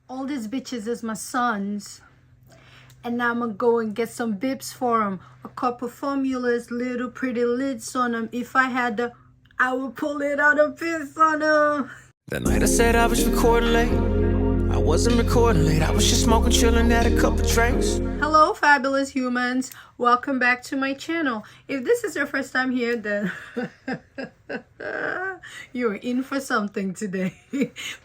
all these bitches is my sons. And now I'm gonna go and get some bips for them. A couple formulas, little pretty lids on them. If I had the, I would pull it out and piss on them. That night I said I was recording late. I wasn't recording late. I was just smoking, chilling, had a couple drinks. Hello, fabulous humans. Welcome back to my channel. If this is your first time here, then you're in for something today.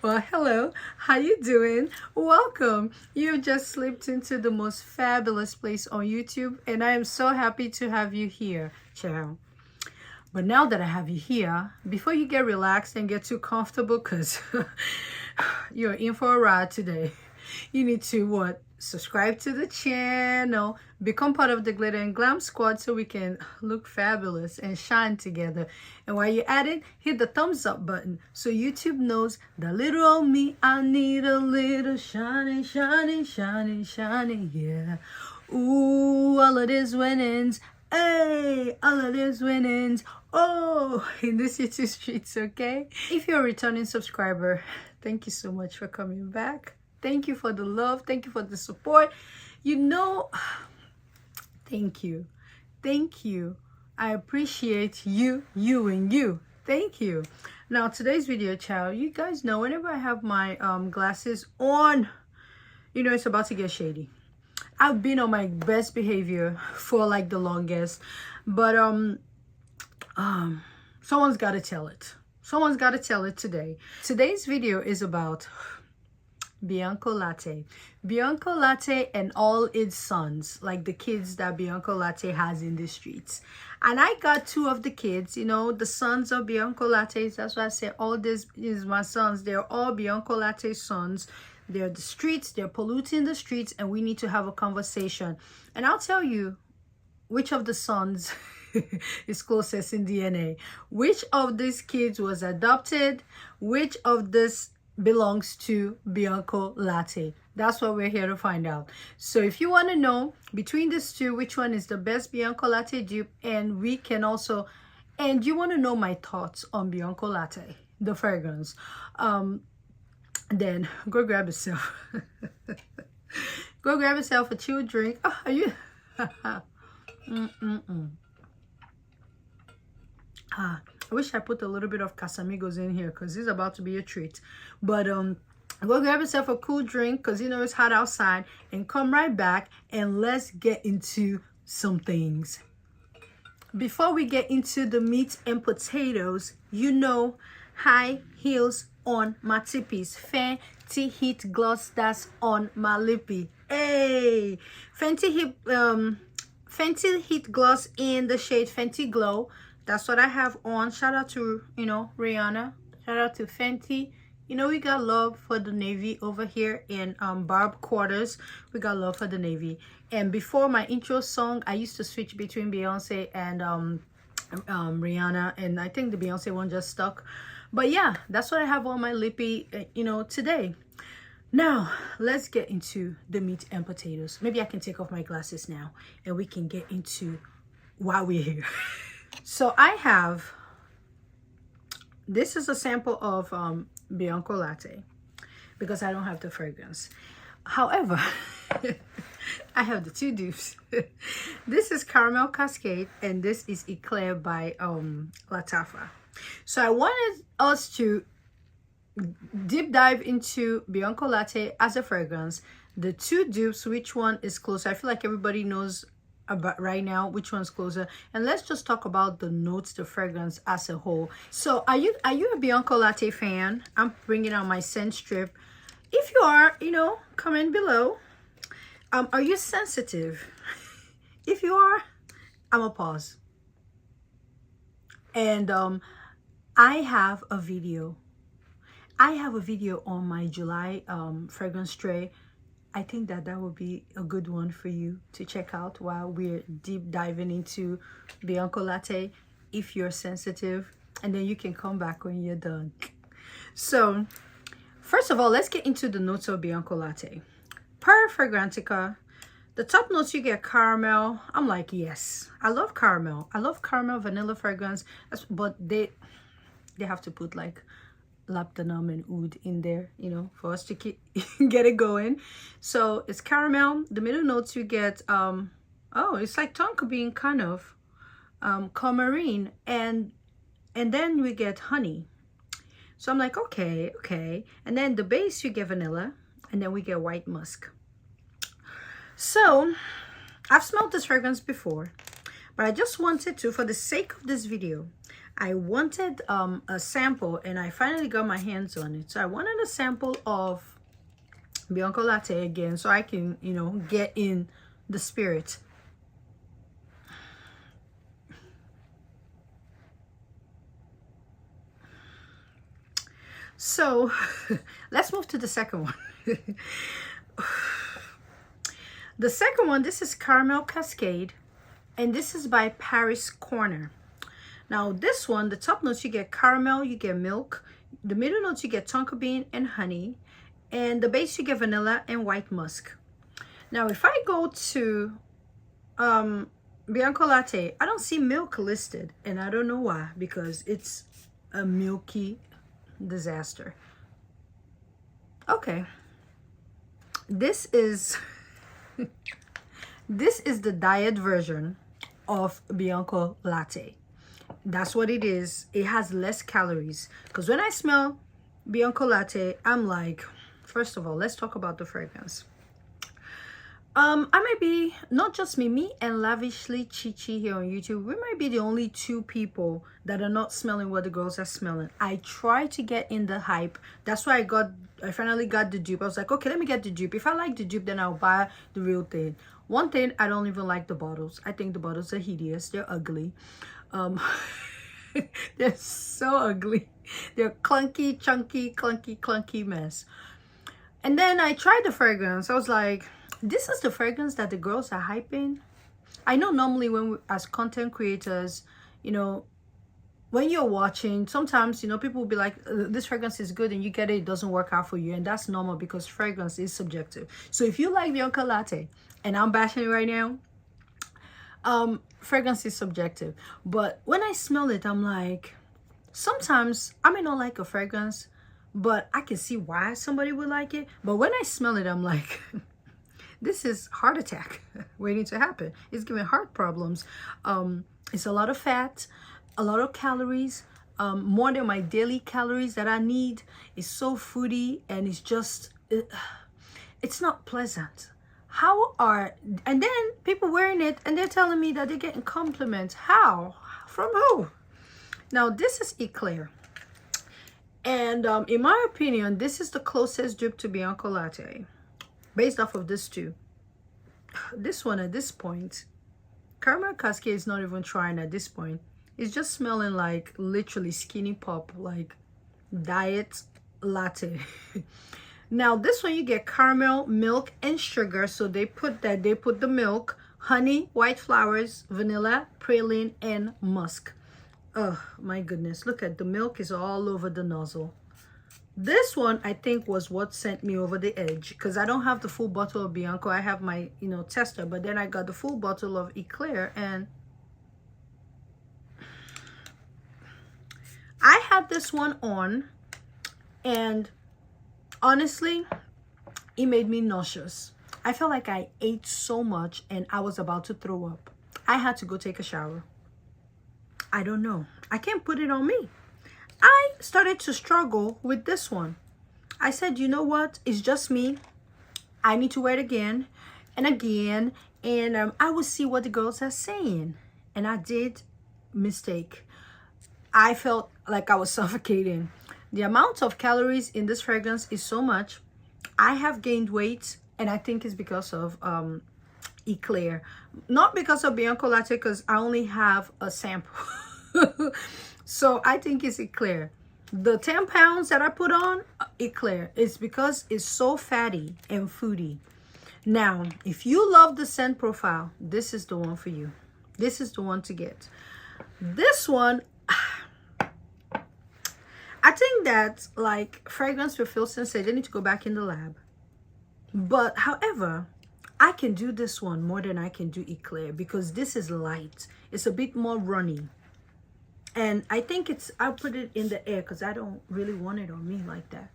Well, hello. How you doing? Welcome. You've just slipped into the most fabulous place on YouTube, and I am so happy to have you here, child. But now that I have you here, before you get relaxed and get too comfortable, because you're in for a ride today, you need to what? Subscribe to the channel, become part of the Glitter and Glam squad so we can look fabulous and shine together. And while you're at it, hit the thumbs up button so YouTube knows the little old me, I need a little shining, shining, shining, shining, yeah. Ooh, all of these winnings. Hey, all of these winnings. Oh, in this YouTube streets, okay? If you're a returning subscriber, thank you so much for coming back. Thank you for the love. Thank you for the support. You know, thank you. Thank you. I appreciate you, and you. Thank you. Now, today's video, child, you guys know whenever I have my glasses on, you know it's about to get shady. I've been on my best behavior for like the longest, but someone's got to tell it. Someone's got to tell it today. Today's video is about Bianco Latte. Bianco Latte and all its sons, like the kids that Bianco Latte has in the streets. And I got two of the kids, you know, the sons of Bianco Lattes. That's why I say all this is my sons. They're all Bianco Latte sons. They're the streets, they're polluting the streets, and we need to have a conversation. And I'll tell you which of the sons is closest in DNA. Which of these kids was adopted? Which of this belongs to Bianco Latte? That's what we're here to find out. So if you want to know between these two, which one is the best Bianco Latte dupe, and we can also, and you want to know my thoughts on Bianco Latte, the fragrance, then go grab yourself go grab yourself a chill drink. Oh, are you I wish I put a little bit of Casamigos in here because it's about to be a treat. But go grab yourself a cool drink because you know it's hot outside, and come right back and let's get into some things. Before we get into the meat and potatoes, you know, high heels on my tippies, Fenty Heat Gloss that's on my lippy. Hey, Fenty Heat Gloss in the shade Fenty Glow. That's what I have on. Shout out to, you know, Rihanna. Shout out to Fenty. You know, we got love for the Navy over here in Barb Quarters. We got love for the Navy. And before my intro song, I used to switch between Beyonce and Rihanna, and I think the Beyonce one just stuck. But yeah, that's what I have on my lippy, you know, today. Now, let's get into the meat and potatoes. Maybe I can take off my glasses now and we can get into why we're here. So I have, this is a sample of Bianco Latte because I don't have the fragrance. However, I have the two dupes. This is Caramel Cascade and this is Eclair by Lattafa. So I wanted us to deep dive into Bianco Latte as a fragrance. The two dupes, which one is closer? I feel like everybody knows about right now which one's closer, and let's just talk about the notes, the fragrance as a whole. So are you a Bianco Latte fan? I'm bringing out my scent strip. If you are, you know, comment below. Are you sensitive? If you are, I'm gonna pause. And I have a video on my July fragrance tray. I think that would be a good one for you to check out while we're deep diving into Bianco Latte if you're sensitive, and then you can come back when you're done. So first of all, let's get into the notes of Bianco Latte. Per Fragrantica, the top notes you get caramel. I'm like, yes, I love caramel. I love caramel vanilla fragrance, but they have to put like lapdanum and oud in there, you know, for us to keep get it going. So it's caramel. The middle notes you get oh, it's like tonka bean kind of, coumarin, and then we get honey. So I'm like, okay. And then the base you get vanilla, and then we get white musk. So I've smelled this fragrance before, but I just wanted to, for the sake of this video, I wanted a sample, and I finally got my hands on it. So I wanted a sample of Bianco Latte again, so I can, you know, get in the spirit. So let's move to the second one. The second one, this is Caramel Cascade, and this is by Paris Corner. Now this one, the top notes you get caramel, you get milk. The middle notes you get tonka bean and honey, and the base you get vanilla and white musk. Now if I go to Bianco Latte, I don't see milk listed, and I don't know why, because it's a milky disaster. Okay, this is this is the diet version of Bianco Latte. That's what it is. It has less calories, because when I smell Bianco Latte, I'm like, first of all, let's talk about the fragrance. I might be, not just me and Lavishly Chichi here on YouTube, we might be the only two people that are not smelling what the girls are smelling. I try to get in the hype. That's why I finally got the dupe. I was like, okay, let me get the dupe. If I like the dupe, then I'll buy the real thing. One thing, I don't even like the bottles. I think the bottles are hideous. They're ugly. They're so ugly. They're clunky, chunky, clunky mess. And then I tried the fragrance. I was like, this is the fragrance that the girls are hyping. I know normally when we, as content creators, you know, when you're watching, sometimes, you know, people will be like, this fragrance is good, and you get it, it doesn't work out for you. And that's normal, because fragrance is subjective. So if you like Bianco Latte, and I'm bashing it right now, fragrance is subjective. But when I smell it, I'm like, sometimes I may not like a fragrance, but I can see why somebody would like it. But when I smell it, I'm like, this is heart attack waiting to happen. It's giving heart problems. It's a lot of fat, a lot of calories, more than my daily calories that I need. It's so fruity, and it's just, it's not pleasant. And then people wearing it, and they're telling me that they're getting compliments. How? From who? Now this is Eclair. And in my opinion, this is the closest dupe to Bianco Latte, based off of this two. This one at this point, Caramel Cascade is not even trying at this point. It's just smelling like literally skinny pop, like diet latte. Now this one you get caramel, milk, and sugar. So they put the milk, honey, white flowers, vanilla, praline, and musk. Oh my goodness, look at the milk is all over the nozzle. This one I think was what sent me over the edge, because I don't have the full bottle of Bianco. I have my, you know, tester, but then I got the full bottle of Eclair, and I had this one on, and honestly, it made me nauseous. I felt like I ate so much and I was about to throw up. I had to go take a shower. I don't know. I can't put it on me. I started to struggle with this one. I said, you know what? It's just me. I need to wear it again and again. And I will see what the girls are saying. And I did mistake. I felt like I was suffocating. The amount of calories in this fragrance is so much. I have gained weight, and I think it's because of Eclair. Not because of Bianco Latte, because I only have a sample. So I think it's Eclair. The 10 pounds that I put on, Eclair. It's because it's so fatty and foody. Now, if you love the scent profile, this is the one for you. This is the one to get. This one, I think that like fragrance refill sensei, they need to go back in the lab. But however, I can do this one more than I can do Eclair, because this is light. It's a bit more runny. And I think I'll put it in the air because I don't really want it on me like that.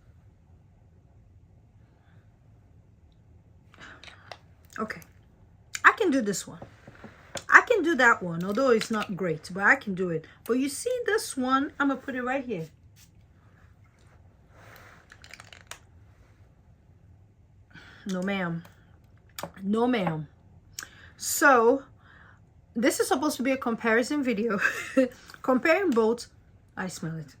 Okay, I can do this one. I can do that one, although it's not great, but I can do it. But you see this one, I'm gonna put it right here. No ma'am. No ma'am. So this is supposed to be a comparison video. Comparing both. I smell it.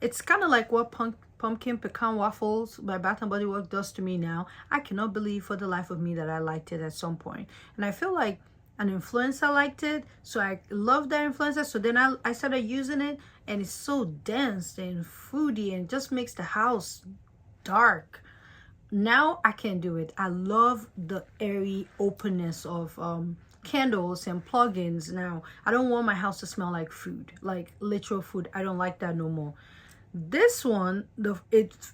It's kind of like what pumpkin pecan waffles by Bath and Body Works does to me now. I cannot believe for the life of me that I liked it at some point. And I feel like an influencer liked it, so I love that influencer. So then I started using it, and it's so dense and fruity and just makes the house dark. Now I can't do it. I love the airy openness of candles and plugins. Now I don't want my house to smell like food, like literal food. I don't like that no more. This one,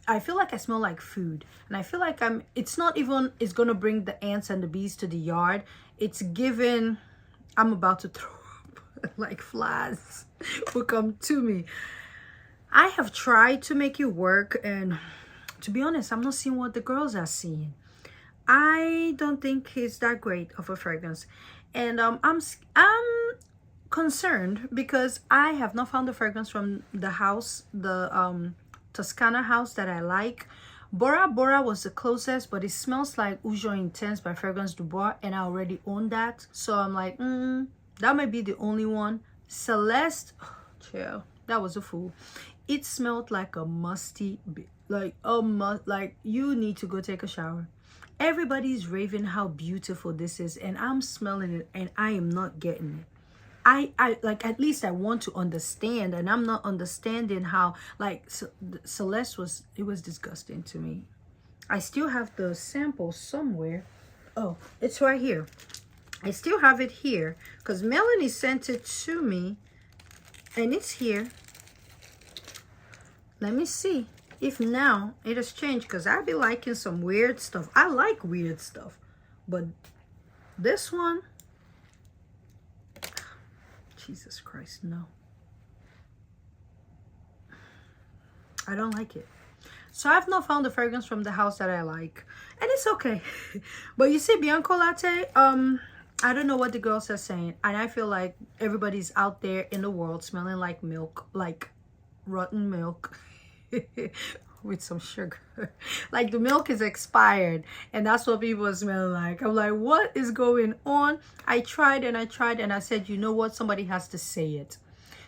I feel like I smell like food, and I feel like it's not even, it's gonna bring the ants and the bees to the yard. It's given, I'm about to throw up, like flies will come to me. I have tried to make it work, and to be honest, I'm not seeing what the girls are seeing. I don't think it's that great of a fragrance, and I'm concerned because I have not found the fragrance from the house, the Tuscana house that I like. Bora Bora was the closest, but it smells like Ujo Intense by Fragrance Du Bois, and I already own that. So I'm like, that might be the only one. Celeste, chill, that was a fool. It smelled like a musty, like you need to go take a shower. Everybody's raving how beautiful this is, and I'm smelling it, and I am not getting it. I like, at least I want to understand, and I'm not understanding how, like, Celeste was, it was disgusting to me. I still have the sample somewhere. Oh, it's right here. I still have it here because Melanie sent it to me, and it's here. Let me see if now it has changed, because I be liking some weird stuff. I like weird stuff, but this one, Jesus Christ, no. I don't like it. So I've not found the fragrance from the house that I like, and it's okay. But you see, Bianco Latte, I don't know what the girls are saying, and I feel like everybody's out there in the world smelling like milk, like rotten milk with some sugar. Like the milk is expired, and that's what people are smelling like. I'm like, what is going on? I tried and I tried, and I said, you know what, somebody has to say it.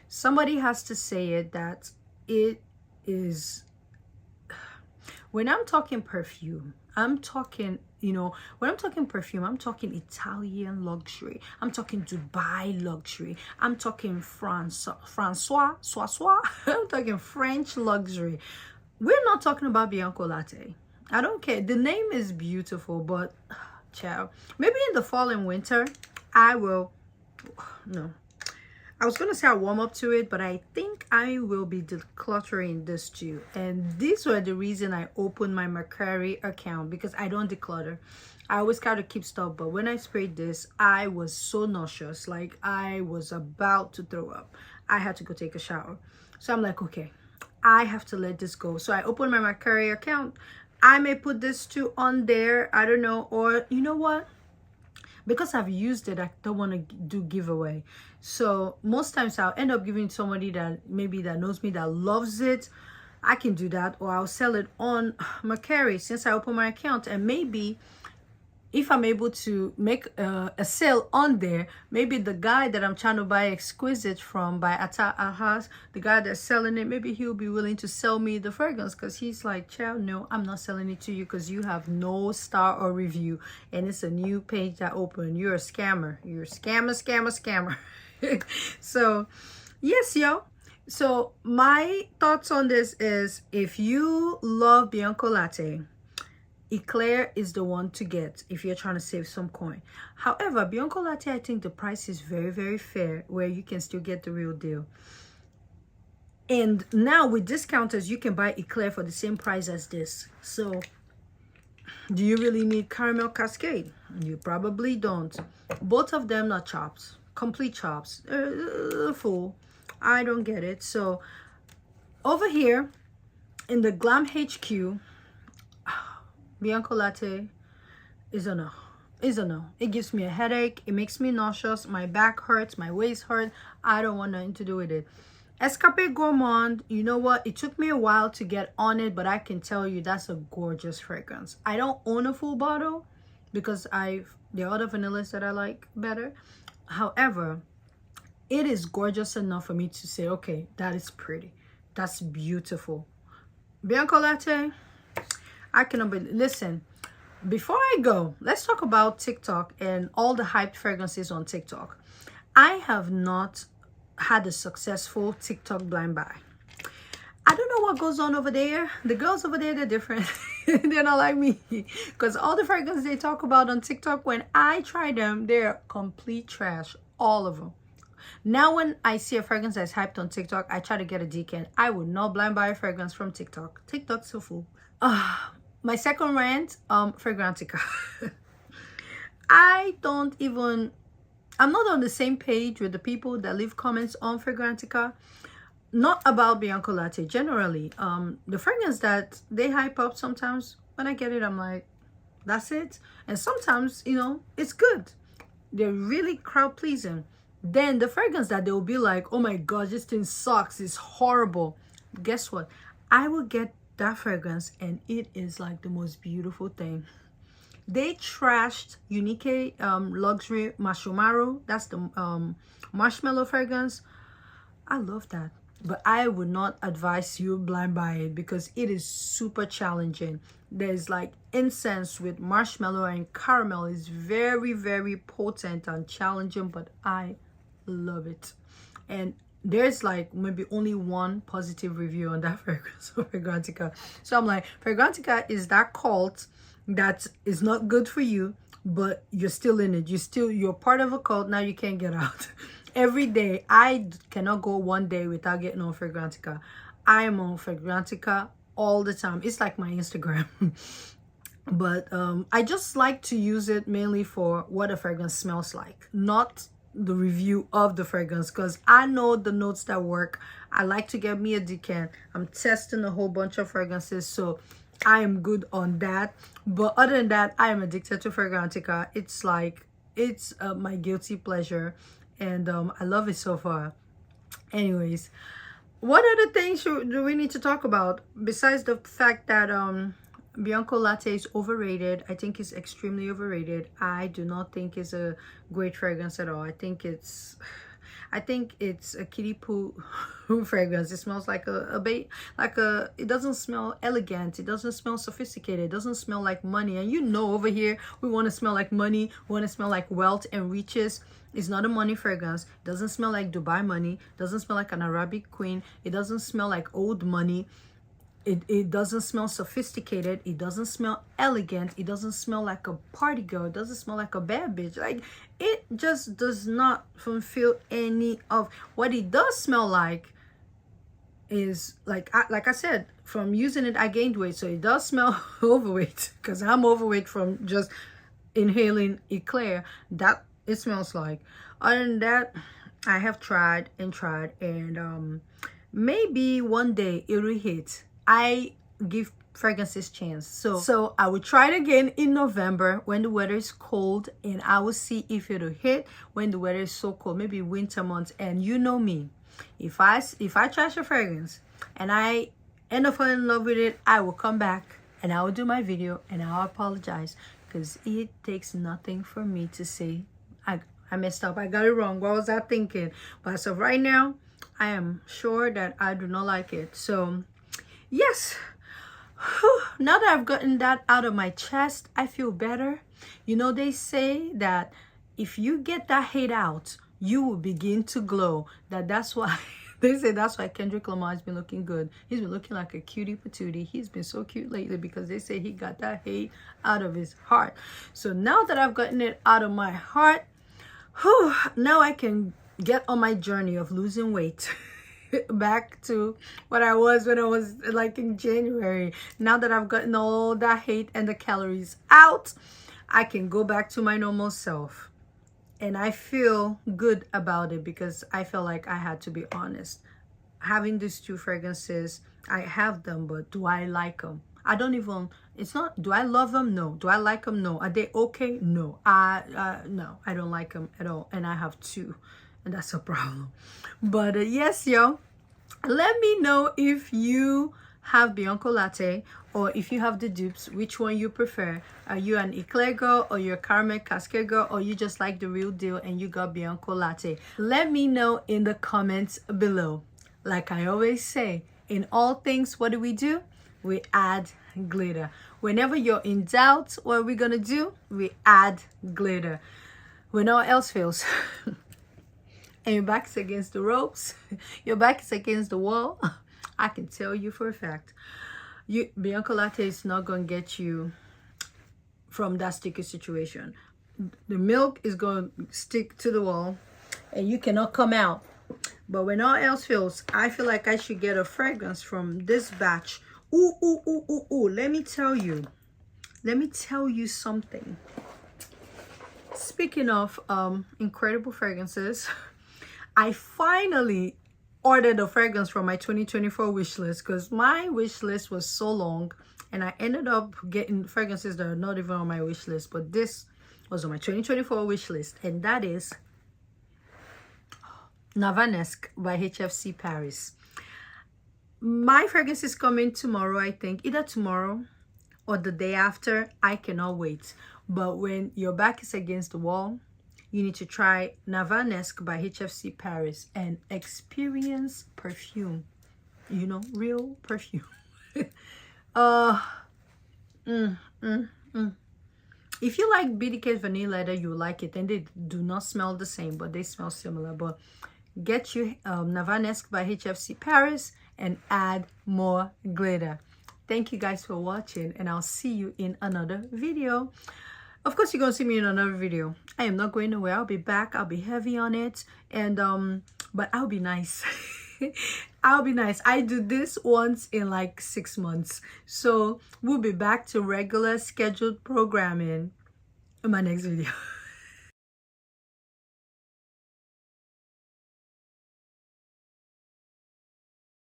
Somebody has to say it, that it is, when I'm talking perfume, I'm talking, you know, when I'm talking perfume, I'm talking Italian luxury. I'm talking Dubai luxury. I'm talking Francois. I'm talking French luxury. We're not talking about Bianco Latte. I don't care. The name is beautiful, but child, maybe in the fall and winter, I will, no. I was going to say I'll warm up to it, but I think I will be decluttering this too. And these were the reason I opened my Mercari account, because I don't declutter. I always try to keep stuff, but when I sprayed this, I was so nauseous. Like, I was about to throw up. I had to go take a shower. So I'm like, okay, I have to let this go. So I opened my Mercari account. I may put this too on there. I don't know. Or you know what? Because I've used it, I don't want to do giveaway. So most times I'll end up giving somebody that maybe that knows me, that loves it. I can do that, or I'll sell it on Mercari since I opened my account. And maybe if I'm able to make a sale on there, maybe the guy that I'm trying to buy Exquisite from by Ata Ahas, the guy that's selling it, maybe he'll be willing to sell me the fragrance, because he's like, child, no, I'm not selling it to you because you have no star or review, and it's a new page that opened. You're a scammer. You're a scammer. So yes, yo. So my thoughts on this is, if you love Bianco Latte, Eclair is the one to get if you're trying to save some coin. However, Bianco Latte, I think the price is very, very fair, where you can still get the real deal. And now with discounters, you can buy Eclair for the same price as this. So do you really need Caramel Cascade? You probably don't. Both of them are chops, complete chops, full. I don't get it. So over here in the Glam HQ, Bianco Latte is a no. Is a no. It gives me a headache. It makes me nauseous. My back hurts. My waist hurts. I don't want nothing to do with it. Escape Gourmand, you know what? It took me a while to get on it, but I can tell you that's a gorgeous fragrance. I don't own a full bottle because there are other vanillas that I like better. However, it is gorgeous enough for me to say, okay, that is pretty. That's beautiful. Bianco Latte, I cannot believe. Listen, before I go, let's talk about TikTok and all the hyped fragrances on TikTok. I have not had a successful TikTok blind buy. I don't know what goes on over there. The girls over there, they're different. They're not like me. Because all the fragrances they talk about on TikTok, when I try them, they're complete trash. All of them. Now when I see a fragrance that's hyped on TikTok, I try to get a decant. I would not blind buy a fragrance from TikTok. TikTok's so full. My second rant, Fragrantica. I'm not on the same page with the people that leave comments on Fragrantica. Not about Bianco Latte, generally. The fragrance that they hype up sometimes, when I get it, I'm like, that's it. And sometimes, you know, it's good. They're really crowd pleasing. Then the fragrance that they'll be like, oh my god, this thing sucks, it's horrible. Guess what? I will get that fragrance and it is like the most beautiful thing. They trashed Unique Luxury Marshmallow. That's the marshmallow fragrance. I love that. But I would not advise you blind buy it because it is super challenging. There's like incense with marshmallow and caramel. It's very, very potent and challenging, but I love it. And there's like maybe only one positive review on that fragrance of Fragrantica. So I'm like, Fragrantica is that cult that is not good for you, but you're still in it. You're part of a cult. Now you can't get out. Every day, I cannot go one day without getting on Fragrantica. I am on Fragrantica all the time. It's like my Instagram. But I just like to use it mainly for what a fragrance smells like, not the review of the fragrance, because I know the notes that work. I like to get me a decant. I'm testing a whole bunch of fragrances, so I am good on that. But other than that, I am addicted to Fragrantica. It's like, it's my guilty pleasure. And I love it so far. Anyways, what other things do we need to talk about besides the fact that Bianco Latte is overrated? I think it's extremely overrated. I do not think it's a great fragrance at all. I think it's a kiddie poo fragrance. It smells like it doesn't smell elegant. It doesn't smell sophisticated. It doesn't smell like money. And you know, over here we want to smell like money. We want to smell like wealth and riches. It's not a money fragrance. It doesn't smell like Dubai money. It doesn't smell like an Arabic queen. It doesn't smell like old money. It doesn't smell sophisticated. It doesn't smell elegant. It doesn't smell like a party girl. It doesn't smell like a bad bitch. Like, it just does not fulfill any of what it does smell like. Is like I said, from using it, I gained weight. So it does smell overweight because I'm overweight from just inhaling Eclair. That it smells like. Other than that, I have tried and maybe one day it'll hit. I give fragrances chance, so I will try it again in November when the weather is cold, and I will see if it'll hit when the weather is so cold, maybe winter months. And you know me, if I trash a fragrance and I end up falling in love with it, I will come back and I will do my video and I'll apologize, because it takes nothing for me to say I messed up, I got it wrong, what was I thinking? But as of right now, I am sure that I do not like it. So yes, now that I've gotten that out of my chest, I feel better. You know, they say that if you get that hate out, you will begin to glow. That's why they say that's why Kendrick Lamar has been looking good. He's been looking like a cutie patootie. He's been so cute lately because they say he got that hate out of his heart. So now that I've gotten it out of my heart, now I can get on my journey of losing weight. Back to what I was when I was like in January. Now that I've gotten all that hate and the calories out, I can go back to my normal self. And I feel good about it because I felt like I had to be honest. Having these two fragrances, I have them, but do I like them? I don't even, it's not, do I love them? No. Do I like them? No. Are they okay? No. No, I don't like them at all. And I have two, and that's a problem. But yes, yo, let me know if you have Bianco Latte or if you have the dupes, which one you prefer. Are you an Eclair girl or you're a Caramel Cascade girl, or you just like the real deal and you got Bianco Latte? Let me know in the comments below. Like I always say, in all things, what do? We add glitter. Whenever you're in doubt, what are we gonna do? We add glitter. When all else fails and your back is against the ropes, your back is against the wall, I can tell you for a fact, Bianco Latte is not going to get you from that sticky situation. The milk is going to stick to the wall and you cannot come out. But when all else fails, I feel like I should get a fragrance from this batch. Ooh, ooh, ooh, ooh, ooh. Let me tell you something. Speaking of incredible fragrances, I finally ordered a fragrance from my 2024 wish list, because my wish list was so long and I ended up getting fragrances that are not even on my wish list, but this was on my 2024 wish list, and that is Navanesque by HFC Paris. My fragrance is coming tomorrow, I think, either tomorrow or the day after. I cannot wait. But when your back is against the wall, you need to try Navanesque by HFC Paris and experience perfume. You know, real perfume. If you like BDK's vanilla leather, you like it. And they do not smell the same, but they smell similar. But get you Navanesque by HFC Paris and add more glitter. Thank you guys for watching, and I'll see you in another video. Of course, you're gonna see me in another video. I am not going nowhere. I'll be back. I'll be heavy on it, and but I'll be nice. I'll be nice. I do this once in like 6 months, so we'll be back to regular scheduled programming in my next video.